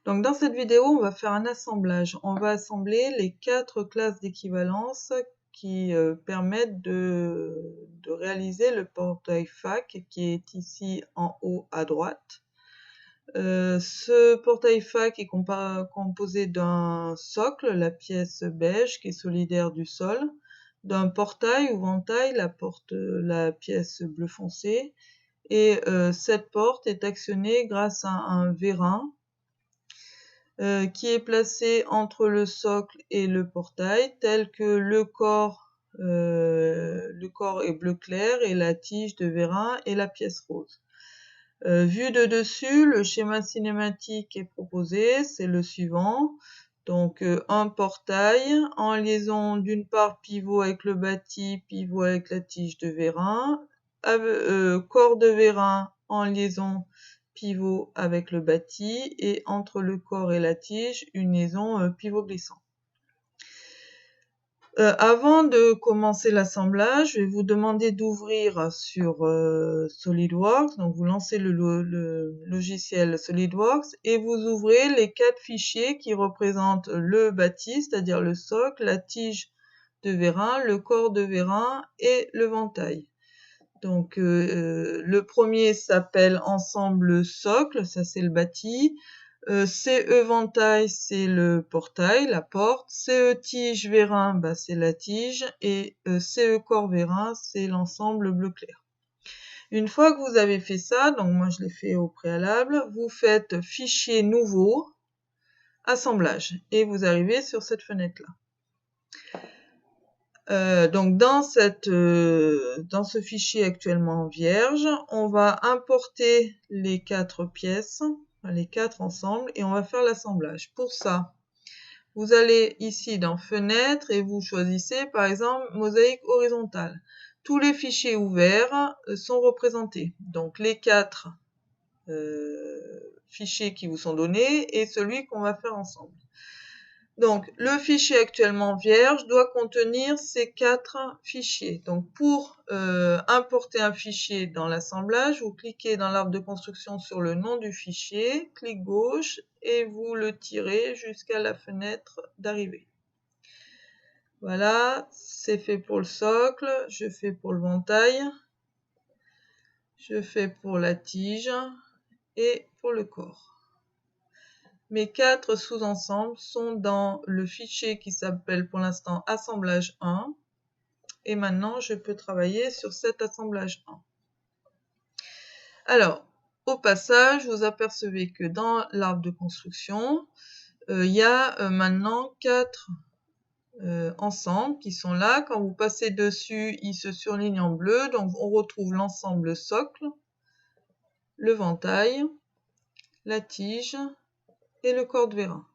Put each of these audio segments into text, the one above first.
Donc dans cette vidéo, on va faire un assemblage. On va assembler les 4 classes d'équivalence qui permettent de réaliser le portail FAC qui est ici en haut à droite. Ce portail FAC est composé d'un socle, la pièce beige qui est solidaire du sol, d'un portail ou ventail, la pièce bleu foncé, et cette porte est actionnée grâce à un vérin qui est placé entre le socle et le portail, tel que le corps est bleu clair et la tige de vérin est la pièce rose. Vu de dessus, le schéma cinématique est proposé, c'est le suivant. Donc un portail en liaison d'une part pivot avec le bâti, pivot avec la tige de vérin, corps de vérin en liaison pivot avec le bâti et entre le corps et la tige, une liaison pivot glissant. Avant de commencer l'assemblage, je vais vous demander d'ouvrir sur SolidWorks. Donc vous lancez le logiciel SolidWorks et vous ouvrez les 4 fichiers qui représentent le bâti, c'est-à-dire le socle, la tige de vérin, le corps de vérin et le ventail. Donc le premier s'appelle ensemble socle, ça c'est le bâti. CE ventail, c'est le portail, la porte. CE tige vérin, bah, c'est la tige. Et CE corps vérin, c'est l'ensemble bleu clair. Une fois que vous avez fait ça, donc moi je l'ai fait au préalable, vous faites fichier nouveau, assemblage. Et vous arrivez sur cette fenêtre-là. Donc dans ce fichier actuellement vierge, on va importer les 4 pièces, les 4 ensemble, et on va faire l'assemblage. Pour ça, vous allez ici dans Fenêtre et vous choisissez par exemple mosaïque horizontale. Tous les fichiers ouverts sont représentés. Donc les 4 fichiers qui vous sont donnés et celui qu'on va faire ensemble. Donc, le fichier actuellement vierge doit contenir ces 4 fichiers. Donc, pour importer un fichier dans l'assemblage, vous cliquez dans l'arbre de construction sur le nom du fichier, clic gauche, et vous le tirez jusqu'à la fenêtre d'arrivée. Voilà, c'est fait pour le socle, je fais pour le ventail, je fais pour la tige et pour le corps. Mes 4 sous-ensembles sont dans le fichier qui s'appelle pour l'instant assemblage 1. Et maintenant, je peux travailler sur cet assemblage 1. Alors, au passage, vous apercevez que dans l'arbre de construction, il y a maintenant 4 ensembles qui sont là. Quand vous passez dessus, ils se surlignent en bleu. Donc, on retrouve l'ensemble socle, le ventail, la tige et le corps de vérin.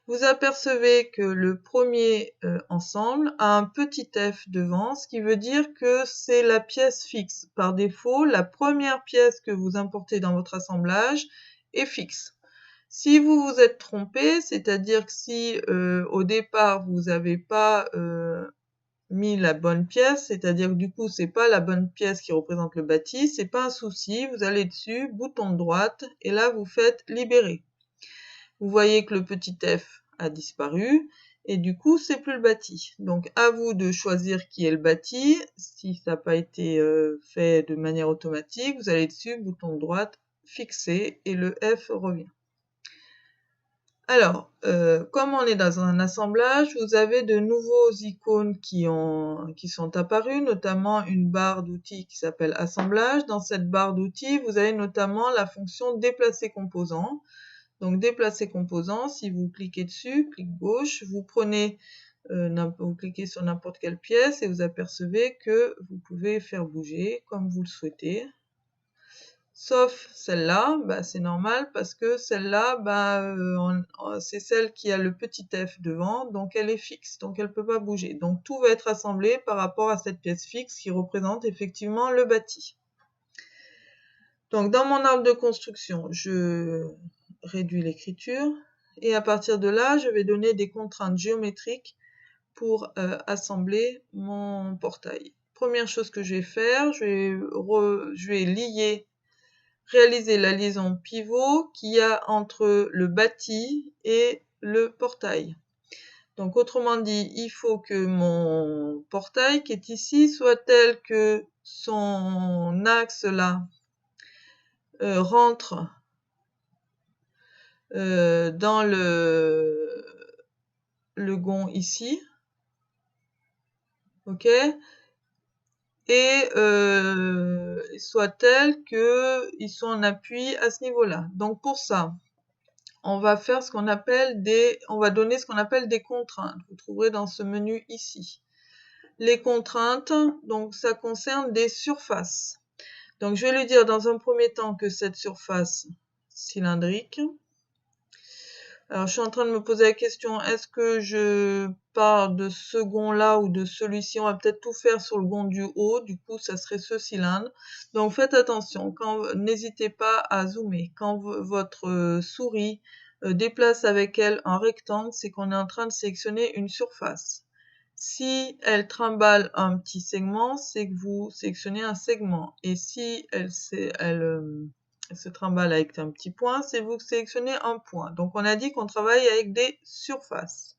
Vous apercevez que le premier ensemble a un petit f devant, ce qui veut dire que c'est la pièce fixe. Par défaut, la première pièce que vous importez dans votre assemblage est fixe. Si vous vous êtes trompé, c'est-à-dire que si au départ vous n'avez pas mis la bonne pièce, c'est-à-dire que du coup c'est pas la bonne pièce qui représente le bâti, c'est pas un souci, vous allez dessus, bouton de droite, et là vous faites libérer. Vous voyez que le petit f a disparu et du coup c'est plus le bâti. Donc à vous de choisir qui est le bâti. Si ça n'a pas été fait de manière automatique, vous allez dessus, bouton de droite, fixer et le f revient. Alors, comme on est dans un assemblage, vous avez de nouveaux icônes qui sont apparues, notamment une barre d'outils qui s'appelle assemblage. Dans cette barre d'outils, vous avez notamment la fonction déplacer composant. Donc déplacer composant, si vous cliquez dessus, clic gauche, vous cliquez sur n'importe quelle pièce et vous apercevez que vous pouvez faire bouger comme vous le souhaitez. Sauf celle-là, bah, c'est normal parce que celle-là, bah, c'est celle qui a le petit f devant, donc elle est fixe, donc elle ne peut pas bouger. Donc tout va être assemblé par rapport à cette pièce fixe qui représente effectivement le bâti. Donc dans mon arbre de construction, je réduis l'écriture et à partir de là, je vais donner des contraintes géométriques pour assembler mon portail. Première chose que je vais faire, je vais lier réaliser la liaison pivot qu'il y a entre le bâti et le portail. Donc autrement dit, il faut que mon portail qui est ici soit tel que son axe là rentre dans le gond ici, ok, et soit tel que ils sont en appui à ce niveau-là. Donc pour ça, on va faire ce qu'on appelle on va donner ce qu'on appelle des contraintes. Vous trouverez dans ce menu ici. Les contraintes, donc ça concerne des surfaces. Donc je vais lui dire dans un premier temps que cette surface cylindrique. Alors je suis en train de me poser la question, est-ce que je pars de ce gond-là ou de celui-ci? On va peut-être tout faire sur le gond du haut, du coup ça serait ce cylindre. Donc faites attention, n'hésitez pas à zoomer. Quand votre souris déplace avec elle un rectangle, c'est qu'on est en train de sélectionner une surface. Si elle trimballe un petit segment, c'est que vous sélectionnez un segment. Et si elle se trimballe avec un petit point, c'est vous sélectionnez un point. Donc on a dit qu'on travaille avec des surfaces.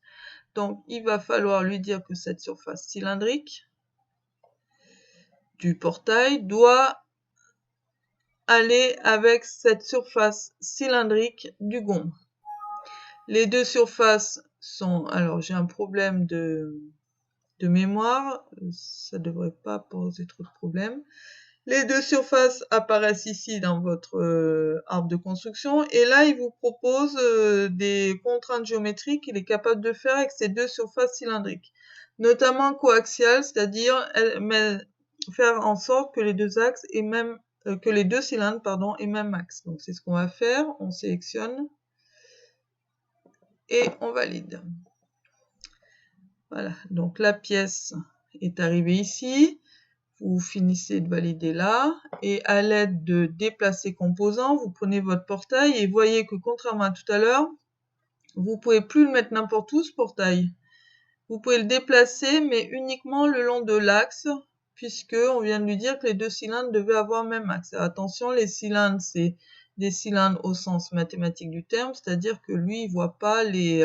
Donc il va falloir lui dire que cette surface cylindrique du portail doit aller avec cette surface cylindrique du gond. Les deux surfaces sont... Alors j'ai un problème de mémoire, ça devrait pas poser trop de problèmes. Les deux surfaces apparaissent ici dans votre arbre de construction et là il vous propose des contraintes géométriques qu'il est capable de faire avec ces deux surfaces cylindriques, notamment coaxiales, c'est-à-dire faire en sorte que les deux axes aient même que les deux cylindres pardon aient même axe. Donc c'est ce qu'on va faire, on sélectionne et on valide. Voilà, donc la pièce est arrivée ici. Vous finissez de valider là, et à l'aide de déplacer composants, vous prenez votre portail et voyez que contrairement à tout à l'heure, vous pouvez plus le mettre n'importe où ce portail. Vous pouvez le déplacer, mais uniquement le long de l'axe, puisque on vient de lui dire que les deux cylindres devaient avoir le même axe. Attention, les cylindres, c'est des cylindres au sens mathématique du terme, c'est-à-dire que lui, il voit pas les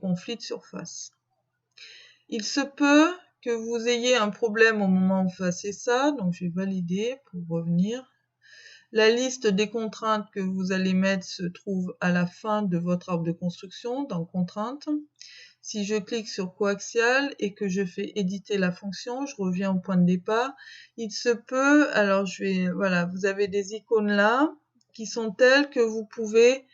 conflits de surface. Il se peut que vous ayez un problème au moment où vous fassiez ça, donc je vais valider pour revenir. La liste des contraintes que vous allez mettre se trouve à la fin de votre arbre de construction, dans Contraintes. Si je clique sur coaxial et que je fais éditer la fonction, je reviens au point de départ. Il se peut, alors voilà, vous avez des icônes là qui sont telles que vous pouvez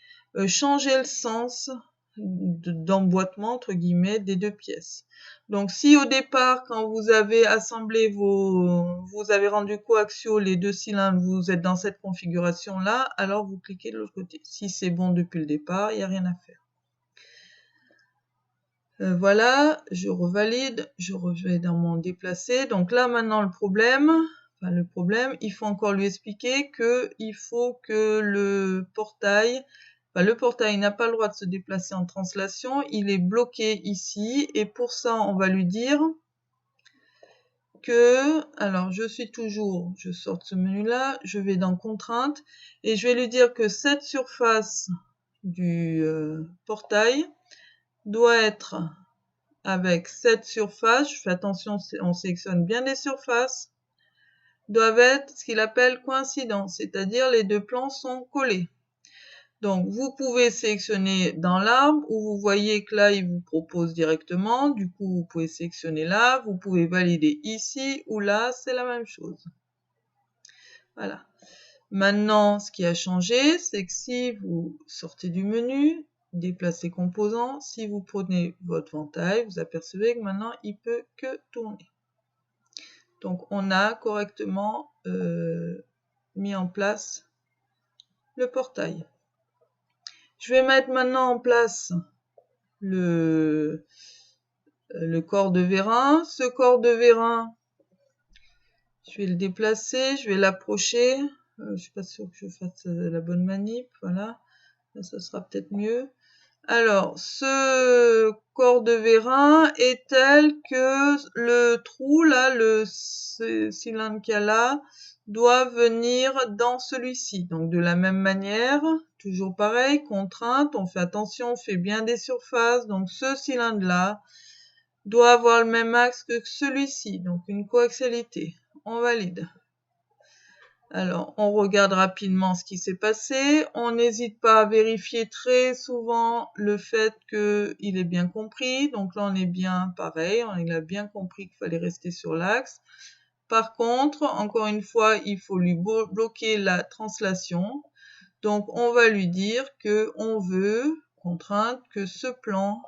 changer le sens d'emboîtement entre guillemets des deux pièces. Donc si au départ quand vous avez assemblé vous avez rendu coaxiaux les deux cylindres, vous êtes dans cette configuration là, alors vous cliquez de l'autre côté. Si c'est bon depuis le départ, il n'y a rien à faire. Voilà, je revalide, je reviens dans mon déplacé. Donc là maintenant le problème, il faut encore lui expliquer que il faut que le portail n'a pas le droit de se déplacer en translation, il est bloqué ici et pour ça on va lui dire que, alors je sors de ce menu là, je vais dans contraintes et je vais lui dire que cette surface du portail doit être avec cette surface, je fais attention, on sélectionne bien les surfaces, doivent être ce qu'il appelle coïncidents, c'est-à-dire les deux plans sont collés. Donc, vous pouvez sélectionner dans l'arbre où vous voyez que là, il vous propose directement. Du coup, vous pouvez sélectionner là. Vous pouvez valider ici ou là. C'est la même chose. Voilà. Maintenant, ce qui a changé, c'est que si vous sortez du menu, déplacez composants, si vous prenez votre ventail, vous apercevez que maintenant, il peut que tourner. Donc, on a correctement mis en place le portail. Je vais mettre maintenant en place le corps de vérin. Ce corps de vérin, je vais le déplacer, je vais l'approcher. Je suis pas sûre que je fasse la bonne manip, voilà. Là, ça sera peut-être mieux. Alors, ce corps de vérin est tel que le trou, là, ce cylindre qu'il y a là, doit venir dans celui-ci. Donc, de la même manière, toujours pareil, contrainte, on fait attention, on fait bien des surfaces. Donc, ce cylindre-là doit avoir le même axe que celui-ci. Donc, une coaxialité. On valide. Alors, on regarde rapidement ce qui s'est passé. On n'hésite pas à vérifier très souvent le fait qu'il est bien compris. Donc là, on est bien pareil. On a bien compris qu'il fallait rester sur l'axe. Par contre, encore une fois, il faut lui bloquer la translation. Donc, on va lui dire que on veut, contrainte, que ce plan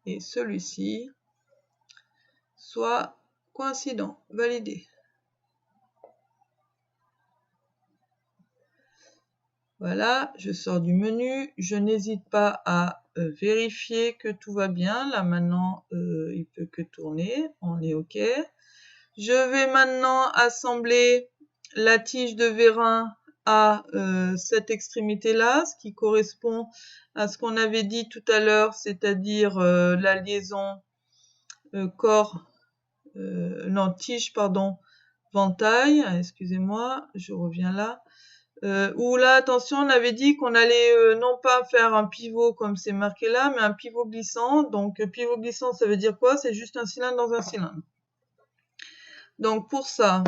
et celui-ci soient coïncidents. Validé. Voilà, je sors du menu, je n'hésite pas à vérifier que tout va bien. Là maintenant, il peut que tourner, on est OK. Je vais maintenant assembler la tige de vérin à cette extrémité-là, ce qui correspond à ce qu'on avait dit tout à l'heure, c'est-à-dire la liaison tige, pardon, ventail. Excusez-moi, je reviens là. Où là, attention, on avait dit qu'on allait non pas faire un pivot comme c'est marqué là, mais un pivot glissant. Donc, pivot glissant, ça veut dire quoi? C'est juste un cylindre dans un cylindre. Donc, pour ça,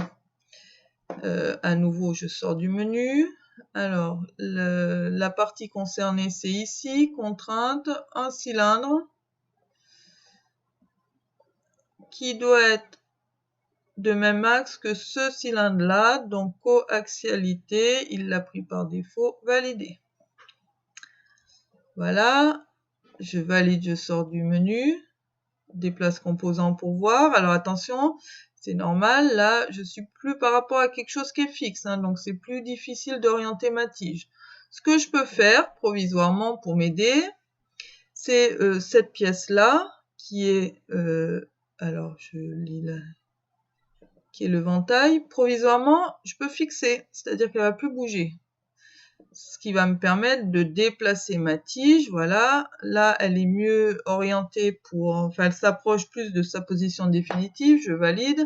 à nouveau, je sors du menu. Alors, la partie concernée, c'est ici, contrainte, un cylindre qui doit être de même axe que ce cylindre-là. Donc, coaxialité, il l'a pris par défaut, validé. Voilà, je valide, je sors du menu, déplace composant pour voir. Alors attention, c'est normal, là je suis plus par rapport à quelque chose qui est fixe, hein, donc c'est plus difficile d'orienter ma tige. Ce que je peux faire provisoirement pour m'aider, c'est cette pièce-là qui est, alors je lis là, qui est le ventail. Provisoirement, je peux fixer, c'est-à-dire qu'elle va plus bouger. Ce qui va me permettre de déplacer ma tige, voilà. Là, elle est mieux orientée elle s'approche plus de sa position définitive, je valide.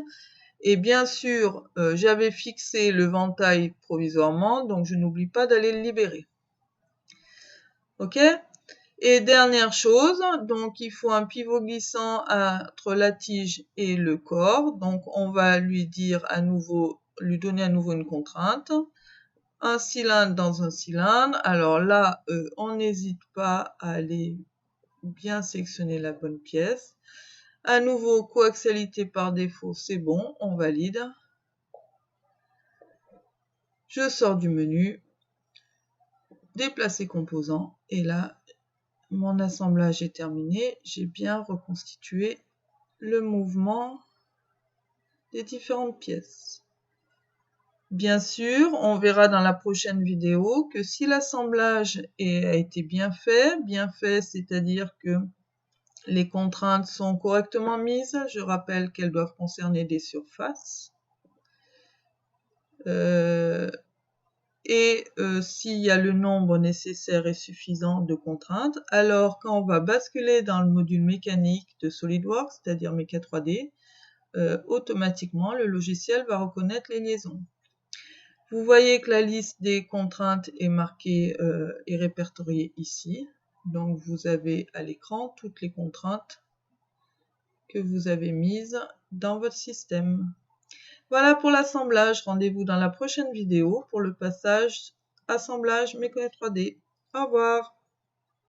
Et bien sûr, j'avais fixé le ventail provisoirement, donc je n'oublie pas d'aller le libérer. Ok? Et dernière chose, donc il faut un pivot glissant entre la tige et le corps. Donc on va lui dire à nouveau, lui donner à nouveau une contrainte. Un cylindre dans un cylindre. Alors là, on n'hésite pas à aller bien sectionner la bonne pièce. À nouveau, coaxialité par défaut, c'est bon, on valide. Je sors du menu, déplacer composants, et là, mon assemblage est terminé. J'ai bien reconstitué le mouvement des différentes pièces. Bien sûr, on verra dans la prochaine vidéo que si l'assemblage a été bien fait, c'est-à-dire que les contraintes sont correctement mises, je rappelle qu'elles doivent concerner des surfaces, s'il y a le nombre nécessaire et suffisant de contraintes, alors quand on va basculer dans le module mécanique de SolidWorks, c'est-à-dire Mecha 3D, automatiquement le logiciel va reconnaître les liaisons. Vous voyez que la liste des contraintes est marquée et répertoriée ici. Donc vous avez à l'écran toutes les contraintes que vous avez mises dans votre système. Voilà pour l'assemblage. Rendez-vous dans la prochaine vidéo pour le passage assemblage Mécanique 3D. Au revoir.